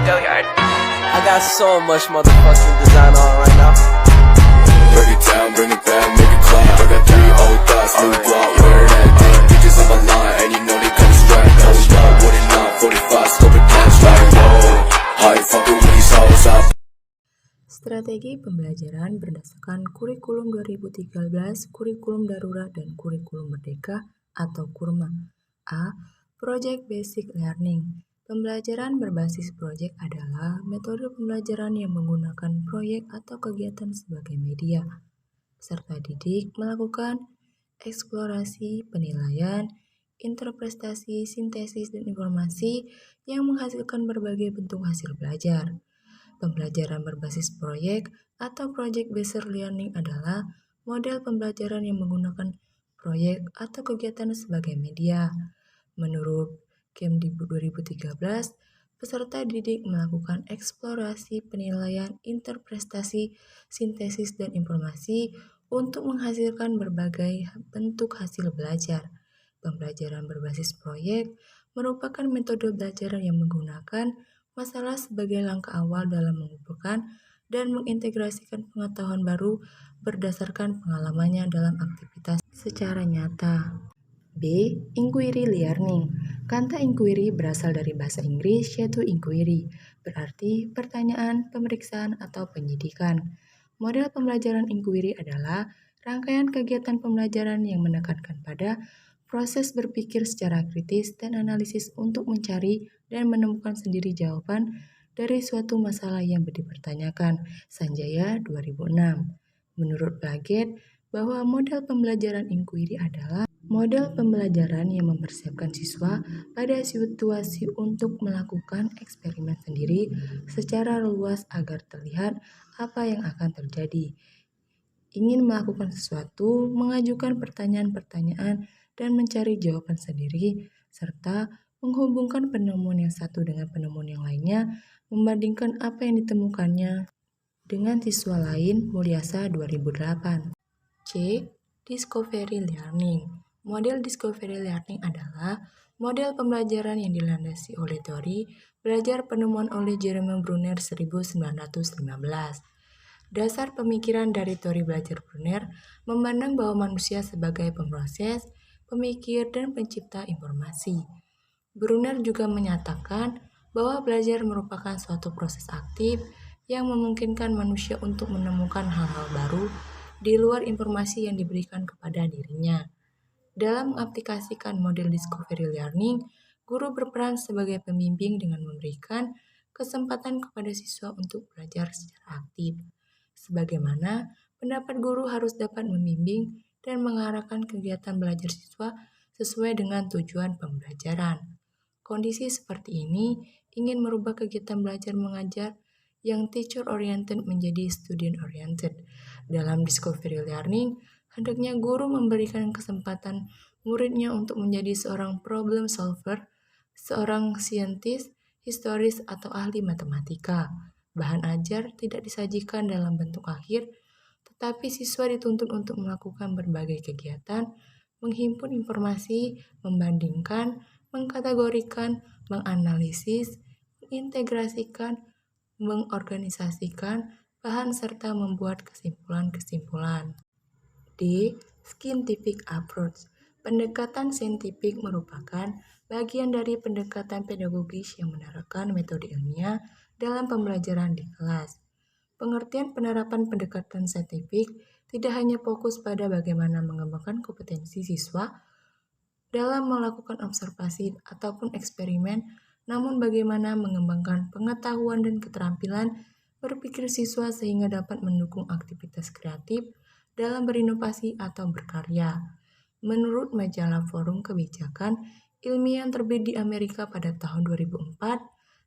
I got so much motherfucking design on right now. Break it down, bring it back, make it clap. I got 3 old thoughts, new block, where that day. Bitches on my line, and you know they come straight. Hold up, what it not, 45, scope it cash like whoa. How you fucking with these hoes up? Strategi pembelajaran berdasarkan kurikulum 2013, kurikulum darurat, dan kurikulum merdeka atau KURMA. A. Project Basic Learning. Pembelajaran berbasis proyek adalah metode pembelajaran yang menggunakan proyek atau kegiatan sebagai media. Peserta didik melakukan eksplorasi, penilaian, interpretasi, sintesis, dan informasi yang menghasilkan berbagai bentuk hasil belajar. Pembelajaran berbasis proyek atau project-based learning adalah model pembelajaran yang menggunakan proyek atau kegiatan sebagai media. Menurut Kemdikbud 2013, peserta didik melakukan eksplorasi, penilaian, interpretasi, sintesis, dan informasi untuk menghasilkan berbagai bentuk hasil belajar. Pembelajaran berbasis proyek merupakan metode belajar yang menggunakan masalah sebagai langkah awal dalam mengumpulkan dan mengintegrasikan pengetahuan baru berdasarkan pengalamannya dalam aktivitas secara nyata. B. Inquiry Learning. Kata inquiry berasal dari bahasa Inggris yaitu inquiry, berarti pertanyaan, pemeriksaan, atau penyidikan. Model pembelajaran inquiry adalah rangkaian kegiatan pembelajaran yang menekankan pada proses berpikir secara kritis dan analisis untuk mencari dan menemukan sendiri jawaban dari suatu masalah yang dipertanyakan. Sanjaya 2006. Menurut Plaget, bahwa model pembelajaran inquiry adalah model pembelajaran yang mempersiapkan siswa pada situasi untuk melakukan eksperimen sendiri secara luas agar terlihat apa yang akan terjadi. Ingin melakukan sesuatu, mengajukan pertanyaan-pertanyaan, dan mencari jawaban sendiri, serta menghubungkan penemuan yang satu dengan penemuan yang lainnya, membandingkan apa yang ditemukannya dengan siswa lain. Mulyasa 2008. C. Discovery Learning. Model Discovery Learning adalah model pembelajaran yang dilandasi oleh teori belajar penemuan oleh Jeremy Bruner 1915. Dasar pemikiran dari teori belajar Bruner memandang bahwa manusia sebagai pemroses, pemikir, dan pencipta informasi. Bruner juga menyatakan bahwa belajar merupakan suatu proses aktif yang memungkinkan manusia untuk menemukan hal-hal baru di luar informasi yang diberikan kepada dirinya. Dalam mengaplikasikan model discovery learning, guru berperan sebagai pembimbing dengan memberikan kesempatan kepada siswa untuk belajar secara aktif. Sebagaimana pendapat guru harus dapat membimbing dan mengarahkan kegiatan belajar siswa sesuai dengan tujuan pembelajaran. Kondisi seperti ini ingin merubah kegiatan belajar mengajar yang teacher-oriented menjadi student-oriented. Dalam discovery learning, hendaknya guru memberikan kesempatan muridnya untuk menjadi seorang problem solver, seorang saintis, historis, atau ahli matematika. Bahan ajar tidak disajikan dalam bentuk akhir, tetapi siswa dituntut untuk melakukan berbagai kegiatan, menghimpun informasi, membandingkan, mengkategorikan, menganalisis, mengintegrasikan, mengorganisasikan bahan serta membuat kesimpulan-kesimpulan. D. Scientific Approach. Pendekatan saintifik merupakan bagian dari pendekatan pedagogis yang menerapkan metode ilmiah dalam pembelajaran di kelas. Pengertian penerapan pendekatan saintifik tidak hanya fokus pada bagaimana mengembangkan kompetensi siswa dalam melakukan observasi ataupun eksperimen, namun bagaimana mengembangkan pengetahuan dan keterampilan berpikir siswa sehingga dapat mendukung aktivitas kreatif dalam berinovasi atau berkarya. Menurut majalah Forum Kebijakan Ilmiah yang terbit di Amerika pada tahun 2004,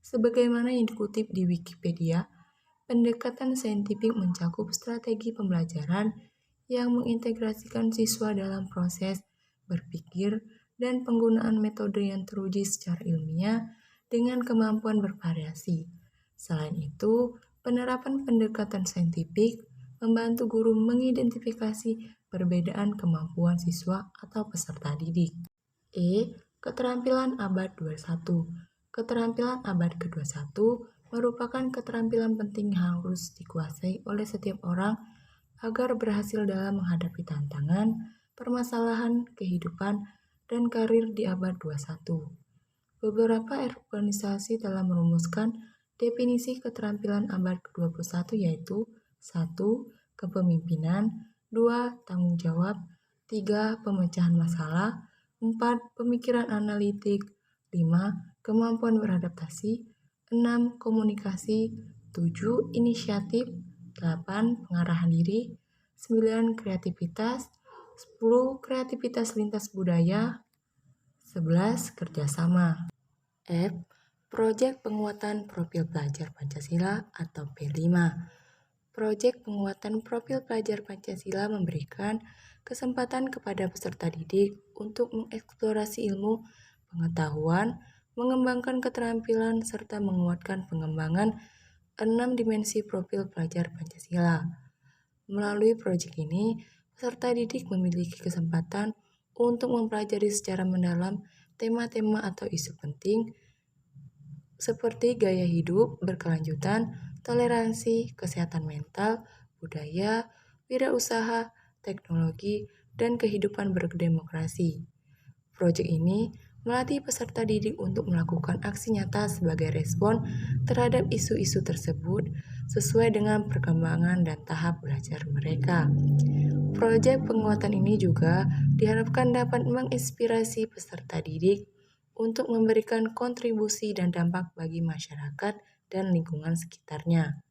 sebagaimana yang dikutip di Wikipedia, pendekatan saintifik mencakup strategi pembelajaran yang mengintegrasikan siswa dalam proses berpikir dan penggunaan metode yang teruji secara ilmiah dengan kemampuan bervariasi. Selain itu, penerapan pendekatan saintifik membantu guru mengidentifikasi perbedaan kemampuan siswa atau peserta didik. E. Keterampilan abad 21. Keterampilan abad ke-21 merupakan keterampilan penting yang harus dikuasai oleh setiap orang agar berhasil dalam menghadapi tantangan, permasalahan kehidupan, dan karir di abad 21. Beberapa organisasi telah merumuskan definisi keterampilan abad ke-21 yaitu 1. Kepemimpinan, 2. Tanggung jawab, 3. Pemecahan masalah, 4. Pemikiran analitik, 5. Kemampuan beradaptasi, 6. Komunikasi, 7. Inisiatif, 8. Pengarahan diri, 9. Kreativitas, 10. Kreativitas lintas budaya, 11. Kerjasama. F. Proyek Penguatan Profil Pelajar Pancasila atau P5. Proyek penguatan profil pelajar Pancasila memberikan kesempatan kepada peserta didik untuk mengeksplorasi ilmu, pengetahuan, mengembangkan keterampilan, serta menguatkan pengembangan 6 dimensi profil pelajar Pancasila. Melalui proyek ini, peserta didik memiliki kesempatan untuk mempelajari secara mendalam tema-tema atau isu penting seperti gaya hidup berkelanjutan, toleransi, kesehatan mental, budaya, wirausaha, teknologi, dan kehidupan berdemokrasi. Proyek ini melatih peserta didik untuk melakukan aksi nyata sebagai respon terhadap isu-isu tersebut sesuai dengan perkembangan dan tahap belajar mereka. Proyek penguatan ini juga diharapkan dapat menginspirasi peserta didik untuk memberikan kontribusi dan dampak bagi masyarakat dan lingkungan sekitarnya.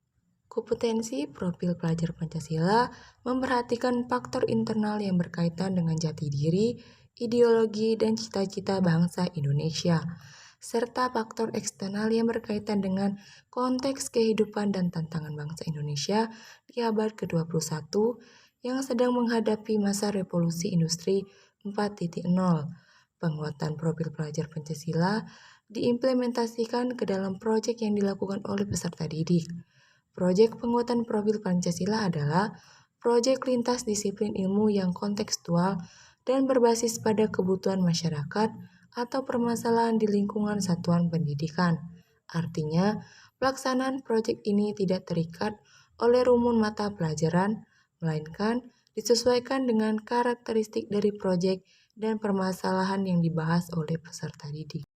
Kompetensi profil pelajar Pancasila memperhatikan faktor internal yang berkaitan dengan jati diri, ideologi, dan cita-cita bangsa Indonesia, serta faktor eksternal yang berkaitan dengan konteks kehidupan dan tantangan bangsa Indonesia di abad ke-21 yang sedang menghadapi masa revolusi industri 4.0. Penguatan profil pelajar Pancasila diimplementasikan ke dalam proyek yang dilakukan oleh peserta didik. Proyek penguatan profil Pancasila adalah proyek lintas disiplin ilmu yang kontekstual dan berbasis pada kebutuhan masyarakat atau permasalahan di lingkungan satuan pendidikan. Artinya, pelaksanaan proyek ini tidak terikat oleh rumun mata pelajaran, melainkan disesuaikan dengan karakteristik dari proyek dan permasalahan yang dibahas oleh peserta didik.